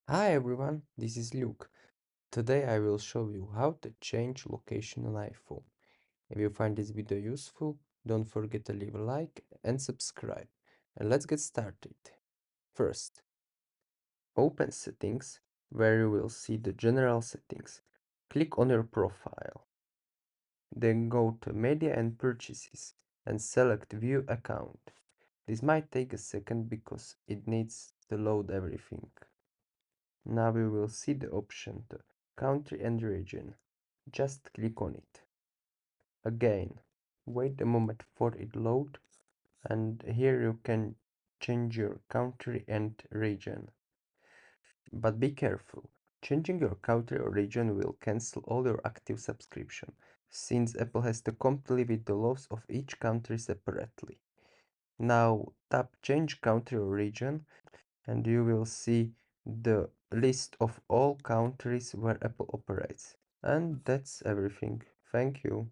Hi everyone, this is Luke. Today I will show you how to change location on iPhone. If you find this video useful, don't forget to leave a like and subscribe. And let's get started. First, open Settings, where you will see the General Settings. Click on your profile. Then go to Media and Purchases and select View Account. This might take a second because it needs to load everything. Now we will see the option to Country and Region. Just click on it. Again, wait a moment for it load, and here you can change your country and region. But be careful, changing your country or region will cancel all your active subscription, since Apple has to comply with the laws of each country separately. Now tap Change Country or Region and you will see the list of all countries where Apple operates. And that's everything. Thank you.